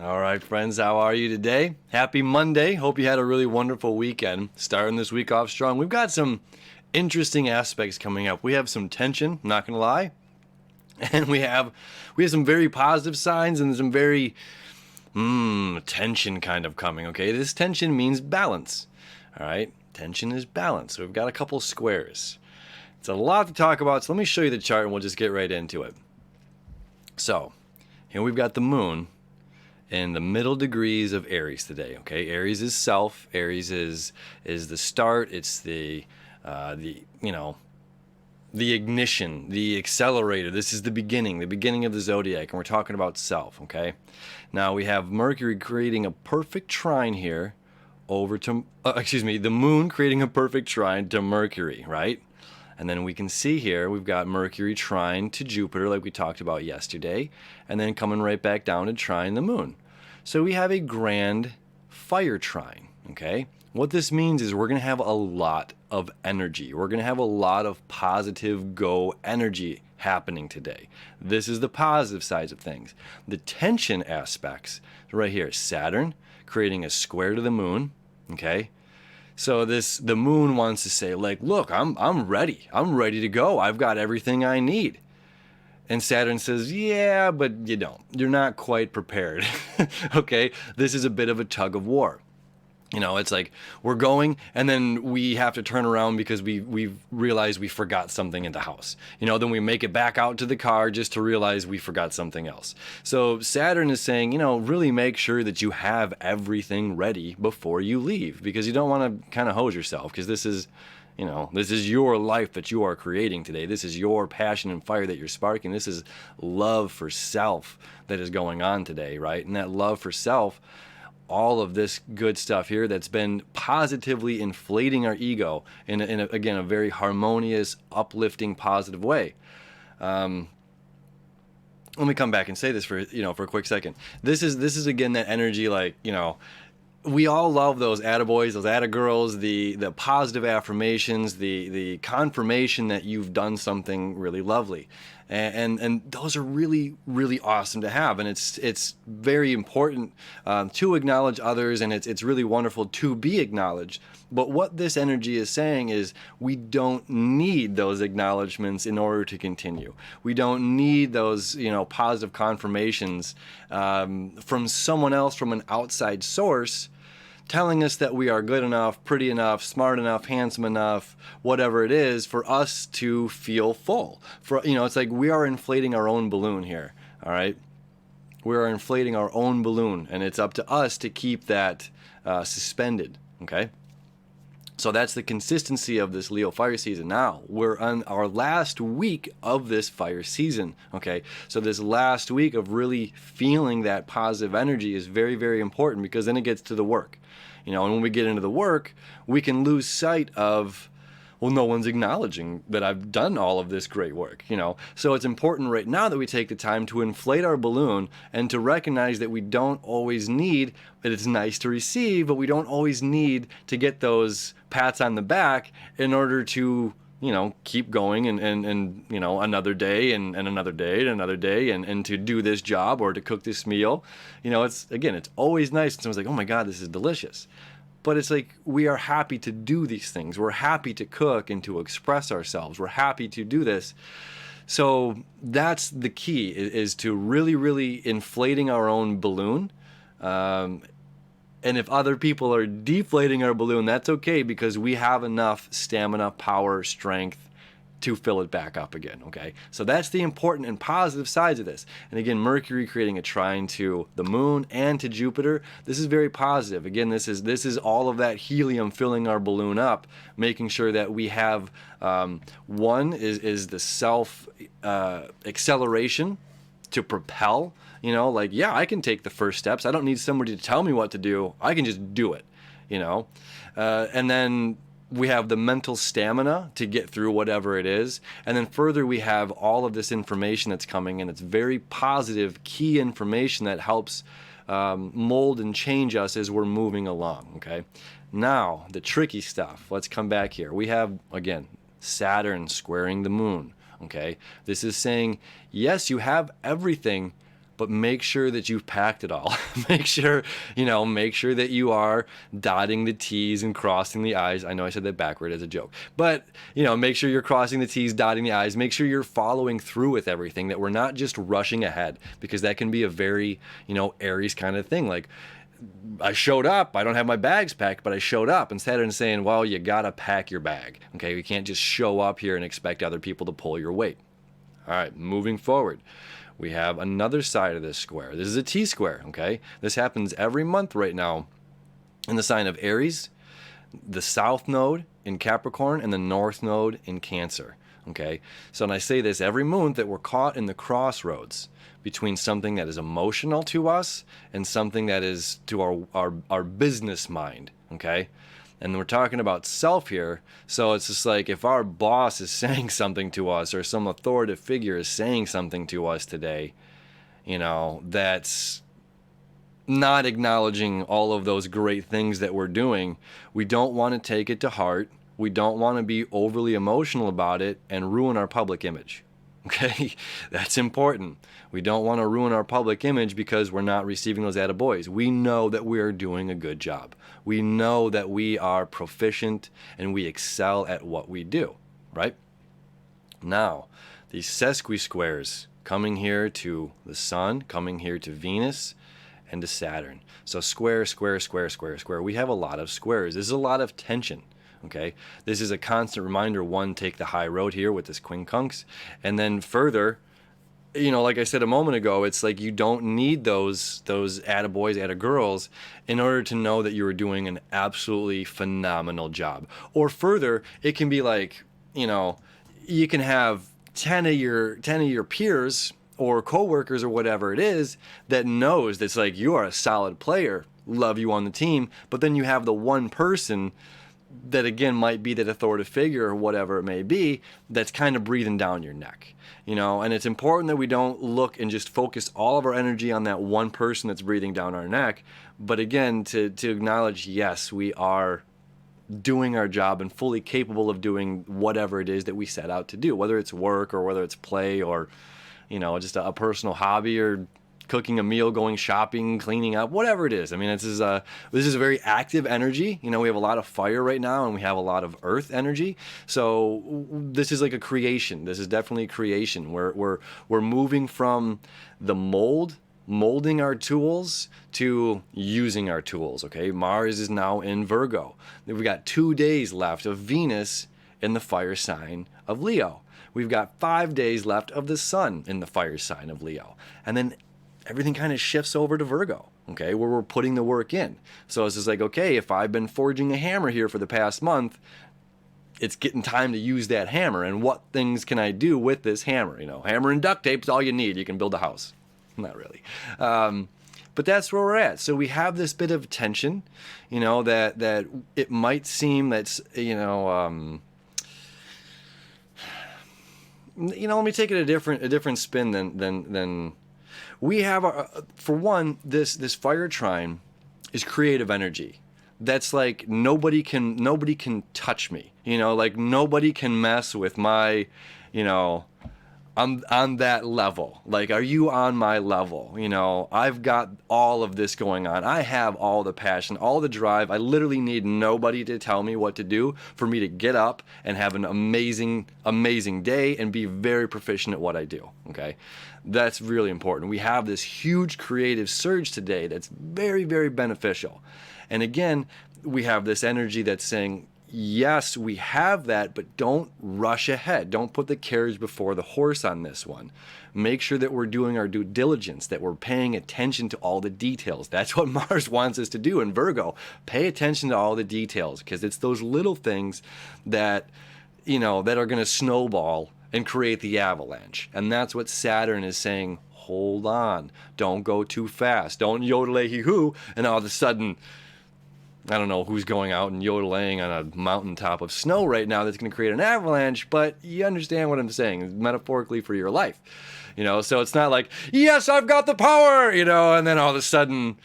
All right, friends, how are you today? Happy Monday. Hope you had a really wonderful weekend. Starting this week off strong. We've got some interesting aspects coming up. We have some tension, not going to lie. And we have some very positive signs and some very tension kind of coming, okay? This tension means balance. All right? Tension is balance. So we've got a couple squares. It's a lot to talk about, so let me show you the chart and we'll just get right into it. So, here we've got the moon in the middle degrees of Aries today, okay? Aries is self. Aries is the start. It's the ignition, the accelerator. This is the beginning of the zodiac, and we're talking about self, okay? Now we have Mercury creating a perfect trine here over to, the moon creating a perfect trine to Mercury, right? And then we can see here, we've got Mercury trine to Jupiter, like we talked about yesterday, and then coming right back down to trine the moon. So we have a grand fire trine, okay? What this means is we're going to have a lot of energy. We're going to have a lot of positive go energy happening today. This is the positive sides of things. The tension aspects, right here, Saturn creating a square to the moon, okay? So the moon wants to say, like, look, I'm ready. I'm ready to go. I've got everything I need. And Saturn says, yeah, but you don't. You're not quite prepared. Okay? This is a bit of a tug of war. You know, it's like we're going and then we have to turn around because we realize we forgot something in the house. You know, then we make it back out to the car just to realize we forgot something else. So Saturn is saying, you know, really make sure that you have everything ready before you leave, because you don't want to kind of hose yourself, because this is, you know, this is your life that you are creating today. This is your passion and fire that you're sparking. This is love for self that is going on today, right? And that love for self, all of this good stuff here that's been positively inflating our ego in again, a very harmonious, uplifting, positive way. Let me come back and say this for a quick second. This is again that energy, like, you know, we all love those attaboys, those attagirls, the positive affirmations, the confirmation that you've done something really lovely. And those are really, really awesome to have. And it's very important to acknowledge others, and it's really wonderful to be acknowledged. But what this energy is saying is we don't need those acknowledgments in order to continue. We don't need those, positive confirmations from someone else, from an outside source, telling us that we are good enough, pretty enough, smart enough, handsome enough, whatever it is, for us to feel full. It's like we are inflating our own balloon here, all right? We are inflating our own balloon, and it's up to us to keep that suspended, okay? So that's the consistency of this Leo fire season. Now, we're on our last week of this fire season, okay? So this last week of really feeling that positive energy is very, very important, because then it gets to the work. And when we get into the work, we can lose sight of, well, no one's acknowledging that I've done all of this great work, So it's important right now that we take the time to inflate our balloon and to recognize that we don't always need, that it's nice to receive, but we don't always need to get those pats on the back in order to, keep going and another day and another day and another day and to do this job or to cook this meal. It's always nice when someone's like, oh my God, this is delicious. But it's like we are happy to do these things. We're happy to cook and to express ourselves. We're happy to do this. So that's the key, is to really, really inflating our own balloon. And if other people are deflating our balloon, that's okay, because we have enough stamina, power, strength to fill it back up again, okay? So that's the important and positive sides of this. And again, Mercury creating a trine to the moon and to Jupiter. This is very positive. Again, this is all of that helium filling our balloon up, making sure that we have, one is the self acceleration to propel. I can take the first steps. I don't need somebody to tell me what to do. I can just do it, and then we have the mental stamina to get through whatever it is. And then further, we have all of this information that's coming, and it's very positive, key information that helps mold and change us as we're moving along, okay? Now, the tricky stuff. Let's come back here. We have, again, Saturn squaring the moon, okay? This is saying, yes, you have everything, but make sure that you've packed it all. Make sure that you are dotting the T's and crossing the I's. I know I said that backward as a joke, but make sure you're crossing the T's, dotting the I's. Make sure you're following through with everything, that we're not just rushing ahead, because that can be a very, Aries kind of thing. Like, I showed up, I don't have my bags packed, but I showed up. And Saturn's saying, well, you gotta pack your bag. Okay, you can't just show up here and expect other people to pull your weight. All right, moving forward, we have another side of this square. This is a T-square, okay? This happens every month right now in the sign of Aries, the South Node in Capricorn, and the North Node in Cancer, okay? So when I say this every month, that we're caught in the crossroads between something that is emotional to us and something that is to our business mind, okay? And we're talking about self here, so it's just like if our boss is saying something to us, or some authoritative figure is saying something to us today, that's not acknowledging all of those great things that we're doing, we don't want to take it to heart. We don't want to be overly emotional about it and ruin our public image. Okay, that's important. We don't want to ruin our public image because we're not receiving those attaboys. We know that we are doing a good job. We know that we are proficient and we excel at what we do, right? Now, these sesqui-squares coming here to the Sun, coming here to Venus, and to Saturn. So square, square, square, square, square. We have a lot of squares. This is a lot of tension. Okay, this is a constant reminder. One, take the high road here with this quincunx, and then further, like I said a moment ago, it's like you don't need those attaboys, attagirls in order to know that you are doing an absolutely phenomenal job. Or further, it can be like, you can have 10 of your peers or coworkers or whatever it is that knows that's like, you are a solid player, love you on the team, but then you have the one person that again might be that authoritative figure or whatever it may be, that's kind of breathing down your neck, and it's important that we don't look and just focus all of our energy on that one person that's breathing down our neck, but again, to acknowledge, yes, we are doing our job and fully capable of doing whatever it is that we set out to do, whether it's work or whether it's play or, just a personal hobby or cooking a meal, going shopping, cleaning up, whatever it is. I mean, this is a very active energy. We have a lot of fire right now, and we have a lot of earth energy. So this is like a creation. This is definitely a creation. We're moving from the molding our tools to using our tools. Okay, Mars is now in Virgo. We've got 2 days left of Venus in the fire sign of Leo. We've got 5 days left of the Sun in the fire sign of Leo, and then everything kind of shifts over to Virgo, okay, where we're putting the work in. So it's just like, okay, if I've been forging a hammer here for the past month, it's getting time to use that hammer. And what things can I do with this hammer? Hammer and duct tape is all you need. You can build a house. Not really. But that's where we're at. So we have this bit of tension, that it might seem that's, let me take it a different spin than we have, for one, this fire trine is creative energy. That's like nobody can touch me. Like nobody can mess with my, I'm on that level. Like, are you on my level? I've got all of this going on. I have all the passion, all the drive. I literally need nobody to tell me what to do for me to get up and have an amazing, amazing day and be very proficient at what I do. Okay. That's really important. We have this huge creative surge today that's very, very beneficial. And again, we have this energy that's saying, yes, we have that, but don't rush ahead. Don't put the carriage before the horse on this one. Make sure that we're doing our due diligence, that we're paying attention to all the details. That's what Mars wants us to do in Virgo. Pay attention to all the details, because it's those little things that, that are going to snowball and create the avalanche. And that's what Saturn is saying. Hold on. Don't go too fast. Don't yodel-hee-hoo, and all of a sudden, I don't know who's going out and yodeling on a mountaintop of snow right now that's going to create an avalanche, but you understand what I'm saying, metaphorically for your life. So it's not like, yes, I've got the power, and then all of a sudden,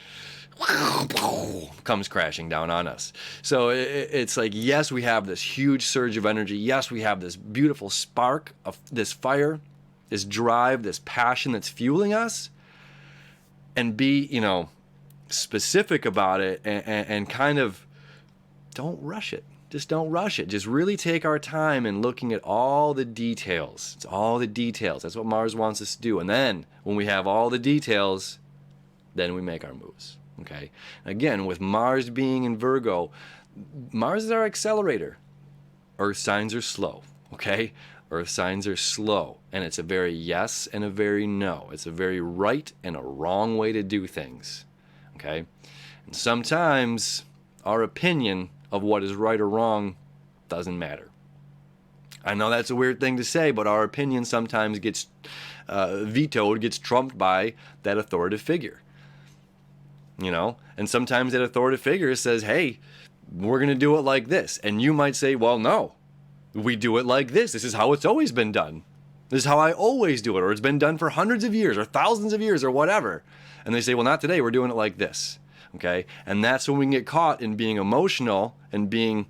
comes crashing down on us. So it's like, yes, we have this huge surge of energy. Yes, we have this beautiful spark of this fire, this drive, this passion that's fueling us. and be, specific about it, and kind of don't rush it. Just don't rush it. Just really take our time in looking at all the details. It's all the details. That's what Mars wants us to do. And then when we have all the details, then we make our moves. Okay? Again, with Mars being in Virgo, Mars is our accelerator. Earth signs are slow. Okay? Earth signs are slow. And it's a very yes and a very no. It's a very right and a wrong way to do things. Okay? And sometimes our opinion of what is right or wrong doesn't matter. I know that's a weird thing to say, but our opinion sometimes gets vetoed, gets trumped by that authoritative figure. And sometimes that authoritative figure says, hey, we're going to do it like this. And you might say, well, no, we do it like this. This is how it's always been done. This is how I always do it. Or it's been done for hundreds of years or thousands of years or whatever. And they say, well, not today. We're doing it like this. Okay? And that's when we can get caught in being emotional and being,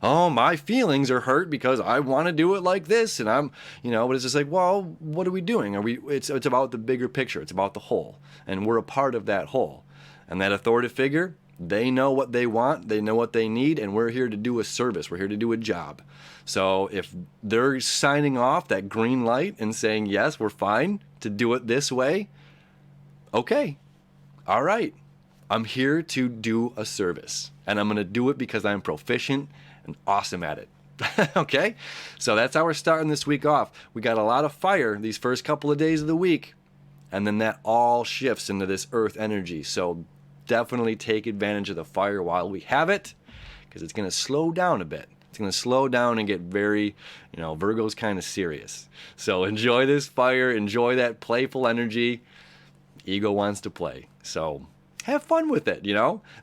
my feelings are hurt because I want to do it like this. And I'm, but it's just like, well, what are we doing? It's about the bigger picture. It's about the whole. And we're a part of that whole. And that authoritative figure, they know what they want. They know what they need. And we're here to do a service. We're here to do a job. So if they're signing off that green light and saying, yes, we're fine to do it this way. Okay. All right, I'm here to do a service, and I'm going to do it because I'm proficient and awesome at it. Okay? So that's how we're starting this week off. We got a lot of fire these first couple of days of the week, and then that all shifts into this earth energy. So definitely take advantage of the fire while we have it, because it's going to slow down a bit. It's going to slow down and get very, Virgo's kind of serious. So enjoy this fire, enjoy that playful energy. Ego wants to play. So have fun with it,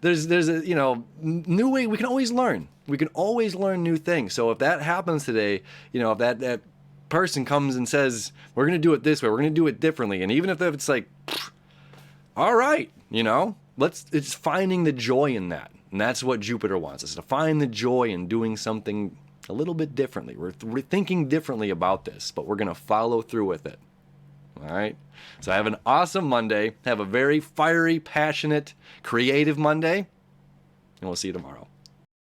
There's a, new way. We can always learn. We can always learn new things. So if that happens today, if that person comes and says, we're going to do it this way, we're going to do it differently. And even if it's like, all right, it's finding the joy in that. And that's what Jupiter wants us to find the joy in doing something a little bit differently. We're thinking differently about this, but we're going to follow through with it. All right. So have an awesome Monday. Have a very fiery, passionate, creative Monday. And we'll see you tomorrow.